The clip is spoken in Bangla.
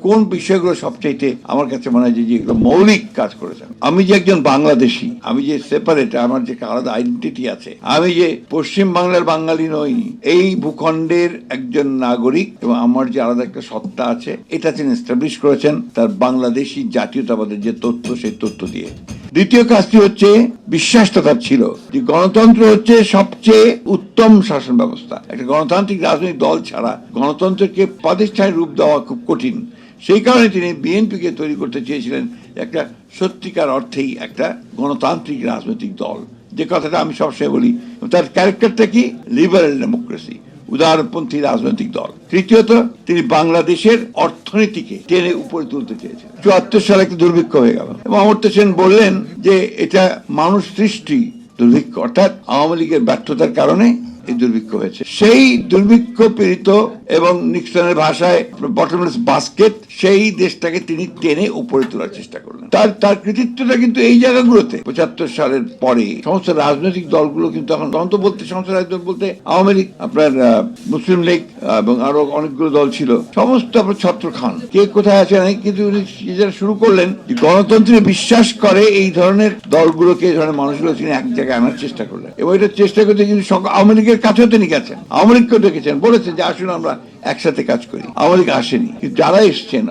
কোন বিষয়গুলো সবচাইতে আমার কাছে মনে হয় যে এগুলো মৌলিক কাজ করেছেন। আমি যে একজন বাংলাদেশি, আমি যে সেপারেট, আমার যে আলাদা আইডেন্টিটি আছে, আমি যে পশ্চিম বাংলার বাঙালি নই, এই ভূখণ্ডের একজন নাগরিক এবং আমার যে আলাদা একটা সত্তা আছে, এটা তিনি এস্টাবলিশ করেছেন তার বাংলাদেশি জাতীয়তাবাদের যে তথ্য, সেই তথ্য দিয়ে। দ্বিতীয় কাজটি হচ্ছে বিশ্বাসটা তার ছিল যে গণতন্ত্র হচ্ছে সবচেয়ে উত্তম শাসন ব্যবস্থা। একটা গণতান্ত্রিক রাজনৈতিক দল ছাড়া গণতন্ত্রকে প্রাতিষ্ঠানিক রূপ দেওয়া খুব কঠিন। সেই কারণে তিনি বিএনপিকে তৈরি করতে চেয়েছিলেন একটা সত্যিকার অর্থেই একটা গণতান্ত্রিক রাজনৈতিক দল, যে কথাটা আমি সবসময় বলি। তার ক্যারেক্টারটা কি? লিবারেল ডেমোক্রেসি, উদারপন্থী রাজনৈতিক দল। তৃতীয়ত, তিনি বাংলাদেশের অর্থনীতিকে টেনে উপরে তুলতে চেয়েছেন। ৭৪ সালে একটা দুর্ভিক্ষ হয়ে গেল এবং অমর্ত্য সেন বললেন যে এটা মানুষ সৃষ্টি দুর্ভিক্ষ, অর্থাৎ আওয়ামী লীগের ব্যর্থতার কারণে এই দুর্ভিক্ষ হয়েছে। সেই দুর্ভিক্ষ পীড়িত এবং নিক্সনের ভাষায় বটমলেস বাস্কেট, সেই দেশটাকে তিনি টেনে উপরে তোলার চেষ্টা করলেন। তার কৃতিত্বটা কিন্তু এই জায়গাগুলোতে। ৭৫ সালের পরে সমস্ত রাজনৈতিক দলগুলো কিন্তু এখন তো বলতে, সমস্ত রাজনৈতিক বলতে আওয়ামী লীগ, আপনার মুসলিম লীগ এবং আরো অনেকগুলো দল ছিল, সমস্ত আপনার ছত্র খান, কে কোথায় আছে নাই, কিন্তু যারা শুরু করলেন যে গণতন্ত্রে বিশ্বাস করে এই ধরনের দলগুলোকে, এই ধরনের মানুষগুলো তিনি এক জায়গায় আনার চেষ্টা করলেন। এবং এটা চেষ্টা করতে কিন্তু আওয়ামী লীগের কাছেও তিনি গেছেন, আওয়ামী লীগকেও ডেকেছেন, বলেছেন যে আসুন আমরা একসাথে কাজ করি। আওয়ামী লীগ আসেনি, কিন্তু যারা এসছেন